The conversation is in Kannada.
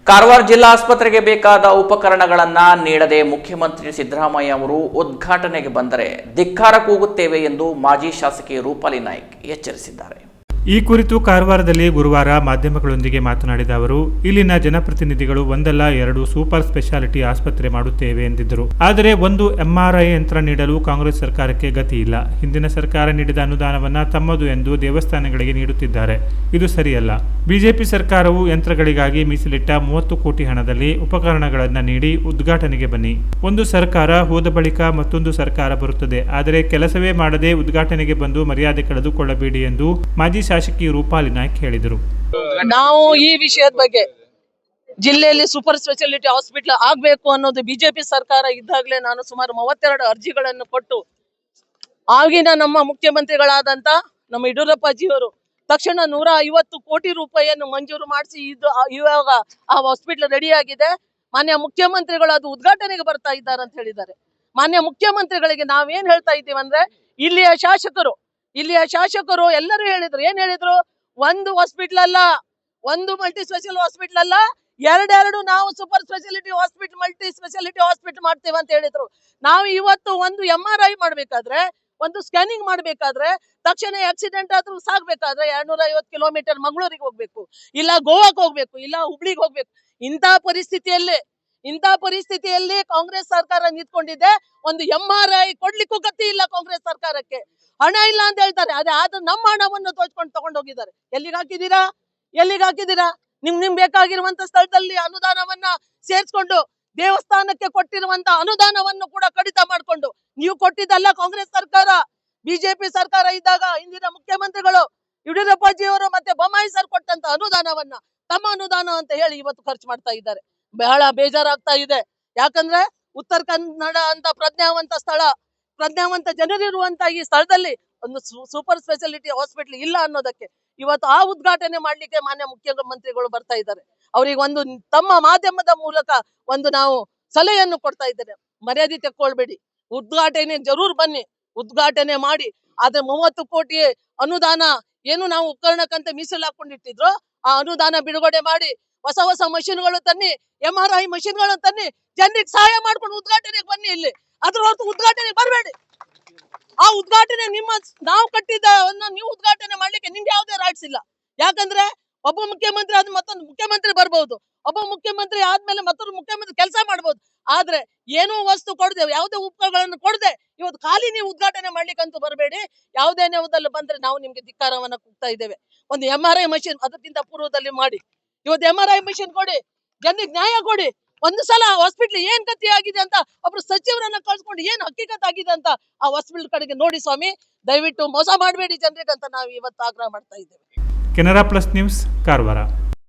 ಕಾರವಾರ ಜಿಲ್ಲಾ ಆಸ್ಪತ್ರೆಗೆ ಬೇಕಾದ ಉಪಕರಣಗಳನ್ನು ನೀಡದೆ ಮುಖ್ಯಮಂತ್ರಿ ಸಿದ್ದರಾಮಯ್ಯ ಅವರು ಉದ್ಘಾಟನೆಗೆ ಬಂದರೆ ಧಿಕ್ಕಾರ ಕೂಗುತ್ತೇವೆ ಎಂದು ಮಾಜಿ ಶಾಸಕಿ ರೂಪಾಲಿ ನಾಯ್ಕ್ ಎಚ್ಚರಿಸಿದ್ದಾರೆ. ಈ ಕುರಿತು ಕಾರವಾರದಲ್ಲಿ ಗುರುವಾರ ಮಾಧ್ಯಮಗಳೊಂದಿಗೆ ಮಾತನಾಡಿದ ಅವರು, ಇಲ್ಲಿನ ಜನಪ್ರತಿನಿಧಿಗಳು ಒಂದಲ್ಲ ಎರಡು ಸೂಪರ್ ಸ್ಪೆಷಾಲಿಟಿ ಆಸ್ಪತ್ರೆ ಮಾಡುತ್ತೇವೆ ಎಂದಿದ್ದರು. ಆದರೆ ಒಂದು ಎಂಆರ್ಐ ಯಂತ್ರ ನೀಡಲು ಕಾಂಗ್ರೆಸ್ ಸರ್ಕಾರಕ್ಕೆ ಗತಿ ಇಲ್ಲ. ಹಿಂದಿನ ಸರ್ಕಾರ ನೀಡಿದ ಅನುದಾನವನ್ನ ತಮ್ಮದು ಎಂದು ದೇವಸ್ಥಾನಗಳಿಗೆ ನೀಡುತ್ತಿದ್ದಾರೆ. ಇದು ಸರಿಯಲ್ಲ. ಬಿಜೆಪಿ ಸರ್ಕಾರವು ಯಂತ್ರಗಳಿಗಾಗಿ ಮೀಸಲಿಟ್ಟ 30 ಕೋಟಿ ಹಣದಲ್ಲಿ ಉಪಕರಣಗಳನ್ನು ನೀಡಿ ಉದ್ಘಾಟನೆಗೆ ಬನ್ನಿ. ಒಂದು ಸರ್ಕಾರ ಹೋದ ಬಳಿಕ ಮತ್ತೊಂದು ಸರ್ಕಾರ ಬರುತ್ತದೆ. ಆದರೆ ಕೆಲಸವೇ ಮಾಡದೆ ಉದ್ಘಾಟನೆಗೆ ಬಂದು ಮರ್ಯಾದೆ ಕಳೆದುಕೊಳ್ಳಬೇಡಿ ಎಂದು ಮಾಜಿ ಶಾಸಕಿ ರೂಪಾಲಿ ನಾಯ್ಕ್ ಹೇಳಿದರು. ನಾವು ಈ ವಿಷಯದ ಬಗ್ಗೆ ಜಿಲ್ಲೆಯಲ್ಲಿ ಸೂಪರ್ ಸ್ಪೆಷಾಲಿಟಿ ಹಾಸ್ಪಿಟಲ್ ಆಗ್ಬೇಕು ಅನ್ನೋದು ಬಿಜೆಪಿ ಸರ್ಕಾರ ಇದ್ದಾಗಲೇ ನಾನು ಸುಮಾರು 32 ಅರ್ಜಿಗಳನ್ನು ಕೊಟ್ಟು ಆಗಿನ ನಮ್ಮ ಮುಖ್ಯಮಂತ್ರಿಗಳಾದಂತ ನಮ್ಮ ಯಡಿಯೂರಪ್ಪಾಜಿಯವರು ತಕ್ಷಣ 150 ಕೋಟಿ ರೂಪಾಯಿಯನ್ನು ಮಂಜೂರು ಮಾಡಿಸಿ ಇವಾಗ ಆ ಹಾಸ್ಪಿಟಲ್ ರೆಡಿ ಆಗಿದೆ. ಮಾನ್ಯ ಮುಖ್ಯಮಂತ್ರಿಗಳು ಅದು ಉದ್ಘಾಟನೆಗೆ ಬರ್ತಾ ಇದ್ದಾರೆ ಅಂತ ಹೇಳಿದ್ದಾರೆ. ಮಾನ್ಯ ಮುಖ್ಯಮಂತ್ರಿಗಳಿಗೆ ನಾವೇನ್ ಹೇಳ್ತಾ ಇದ್ದೀವಿ ಅಂದ್ರೆ, ಇಲ್ಲಿಯ ಶಾಸಕರು ಎಲ್ಲರೂ ಹೇಳಿದ್ರು. ಏನ್ ಹೇಳಿದ್ರು? ಒಂದು ಹಾಸ್ಪಿಟಲ್ ಅಲ್ಲ, ಒಂದು ಮಲ್ಟಿ ಸ್ಪೆಷಲ್ ಹಾಸ್ಪಿಟಲ್ ಅಲ್ಲ, ಎರಡೆರಡು ನಾವು super speciality hospital, multi speciality hospital ಮಾಡ್ತೇವೆ ಅಂತ ಹೇಳಿದ್ರು. ನಾವು ಇವತ್ತು ಒಂದು MRI ಮಾಡ್ಬೇಕಾದ್ರೆ, ಒಂದು ಸ್ಕ್ಯಾನಿಂಗ್ ಮಾಡ್ಬೇಕಾದ್ರೆ, ತಕ್ಷಣ ಆಕ್ಸಿಡೆಂಟ್ ಆದ್ರೂ ಸಾಗ್ಬೇಕಾದ್ರೆ 250 ಕಿಲೋಮೀಟರ್ ಮಂಗಳೂರಿಗೆ ಹೋಗ್ಬೇಕು, ಇಲ್ಲ ಗೋವಾಕ್ ಹೋಗ್ಬೇಕು, ಇಲ್ಲ ಹುಬ್ಳಿಗೆ ಹೋಗ್ಬೇಕು. ಇಂಥ ಪರಿಸ್ಥಿತಿಯಲ್ಲಿ ಕಾಂಗ್ರೆಸ್ ಸರ್ಕಾರ ನಿಂತ್ಕೊಂಡಿದೆ. ಒಂದು MRI ಕೊಡ್ಲಿಕ್ಕೂ ಗತಿ ಇಲ್ಲ ಕಾಂಗ್ರೆಸ್ ಸರ್ಕಾರಕ್ಕೆ. ಹಣ ಇಲ್ಲ ಅಂತ ಹೇಳ್ತಾರೆ. ಆದ್ರೆ ನಮ್ಮ ಹಣವನ್ನು ತಗೊಂಡೋಗಿದ್ದಾರೆ. ಎಲ್ಲಿಗೆ ಹಾಕಿದೀರಾ? ನಿಮ್ ಬೇಕಾಗಿರುವಂತ ಸ್ಥಳದಲ್ಲಿ ಅನುದಾನವನ್ನ ಸೇರ್ಸ್ಕೊಂಡು ದೇವಸ್ಥಾನಕ್ಕೆ ಕೊಟ್ಟಿರುವಂತ ಅನುದಾನವನ್ನು ಕೂಡ ಕಡಿತ ಮಾಡ್ಕೊಂಡು, ನೀವು ಕೊಟ್ಟಿದ್ದಲ್ಲ ಕಾಂಗ್ರೆಸ್ ಸರ್ಕಾರ, ಬಿಜೆಪಿ ಸರ್ಕಾರ ಇದ್ದಾಗ ಇಂದಿನ ಮುಖ್ಯಮಂತ್ರಿಗಳು ಯಡಿಯೂರಪ್ಪಾಜಿಯವರು ಮತ್ತೆ ಬೊಮ್ಮಾಯಿ ಸರ್ ಕೊಟ್ಟಂತ ಅನುದಾನವನ್ನ ತಮ್ಮ ಅನುದಾನ ಅಂತ ಹೇಳಿ ಇವತ್ತು ಖರ್ಚು ಮಾಡ್ತಾ ಇದ್ದಾರೆ. ಬಹಳ ಬೇಜಾರಾಗ್ತಾ ಇದೆ. ಯಾಕಂದ್ರೆ ಉತ್ತರ ಕನ್ನಡ ಅಂತ ಪ್ರಜ್ಞಾವಂತ ಜನರಿರುವಂತ ಈ ಸ್ಥಳದಲ್ಲಿ ಒಂದು ಸೂಪರ್ ಸ್ಪೆಷಾಲಿಟಿ ಹಾಸ್ಪಿಟಲ್ ಇಲ್ಲ ಅನ್ನೋದಕ್ಕೆ ಇವತ್ತು ಆ ಉದ್ಘಾಟನೆ ಮಾಡ್ಲಿಕ್ಕೆ ಮಾನ್ಯ ಮುಖ್ಯಮಂತ್ರಿಗಳು ಬರ್ತಾ ಇದ್ದಾರೆ. ಅವ್ರಿಗೆ ಒಂದು ತಮ್ಮ ಮಾಧ್ಯಮದ ಮೂಲಕ ಒಂದು ನಾವು ಸಲಹೆಯನ್ನು ಕೊಡ್ತಾ ಇದ್ದೇನೆ. ಮರ್ಯಾದೆ ತೆಕ್ಕೊಳ್ಬೇಡಿ, ಉದ್ಘಾಟನೆ ಜರೂರ್ ಬನ್ನಿ, ಉದ್ಘಾಟನೆ ಮಾಡಿ. ಆದ್ರೆ 30 ಕೋಟಿ ಅನುದಾನ ಏನು ನಾವು ಉಪಕರಣಕ್ಕಂತ ಮೀಸಲು ಹಾಕೊಂಡಿಟ್ಟಿದ್ರು, ಆ ಅನುದಾನ ಬಿಡುಗಡೆ ಮಾಡಿ ಹೊಸ ಮಷಿನ್ಗಳು ತನ್ನಿ, MRI ಮಷಿನ್ಗಳು ತನ್ನಿ, ಜನರಿಗೆ ಸಹಾಯ ಮಾಡ್ಕೊಂಡು ಉದ್ಘಾಟನೆಗೆ ಬನ್ನಿ. ಇಲ್ಲಿ ಅದ್ರ ಹೊರತು ಉದ್ಘಾಟನೆಗೆ ಬರಬೇಡಿ. ಆ ಉದ್ಘಾಟನೆ ನಾವು ಕಟ್ಟಿದ್ದ ನೀವು ಉದ್ಘಾಟನೆ ಮಾಡ್ಲಿಕ್ಕೆ ನಿಮ್ಗೆ ಯಾವುದೇ ರೈಟ್ಸ್ ಇಲ್ಲ. ಯಾಕಂದ್ರೆ ಒಬ್ಬ ಮುಖ್ಯಮಂತ್ರಿ ಆದ್ರೆ ಮತ್ತೊಂದು ಮುಖ್ಯಮಂತ್ರಿ ಬರ್ಬಹುದು, ಒಬ್ಬ ಮುಖ್ಯಮಂತ್ರಿ ಆದ್ಮೇಲೆ ಮತ್ತೊಂದು ಮುಖ್ಯಮಂತ್ರಿ ಕೆಲಸ ಮಾಡ್ಬೋದು. ಆದ್ರೆ ಏನೋ ವಸ್ತು ಕೊಡದೆ, ಯಾವುದೇ ಉಪಕರಣಗಳನ್ನು ಕೊಡದೆ ಇವತ್ತು ಖಾಲಿ ನೀವು ಉದ್ಘಾಟನೆ ಮಾಡ್ಲಿಕ್ಕಂತೂ ಬರಬೇಡಿ. ಯಾವುದೇ ನೆವದಲ್ಲಿ ಬಂದ್ರೆ ನಾವು ನಿಮ್ಗೆ ಧಿಕ್ಕಾರವನ್ನ ಕೂಗ್ತಾ ಇದ್ದೇವೆ. ಒಂದು MRI ಮಷಿನ್ ಅದಕ್ಕಿಂತ ಪೂರ್ವದಲ್ಲಿ ಮಾಡಿ, ಇವತ್ತು MRI ಮಷಿನ್ ಕೊಡಿ, ಜನರಿಗೆ ನ್ಯಾಯ ಕೊಡಿ. ಒಂದು ಸಲ ಹಾಸ್ಪಿಟ್ಲ್ ಏನ್ ಗತಿ ಆಗಿದೆ ಅಂತ ಒಬ್ರು ಸಚಿವರನ್ನ ಕಳ್ಸ್ಕೊಂಡು ಏನ್ ಹಕ್ಕಿಕತ್ ಆಗಿದೆ ಅಂತ ಆ ಹಾಸ್ಪಿಟಲ್ ಕಡೆಗೆ ನೋಡಿ ಸ್ವಾಮಿ, ದಯವಿಟ್ಟು ಮೋಸ ಮಾಡಬೇಡಿ ಜನರಿಗೆ ಅಂತ ನಾವು ಇವತ್ತು ಆಗ್ರಹ ಮಾಡ್ತಾ ಇದ್ದೇವೆ. Canara plus news, Karwar.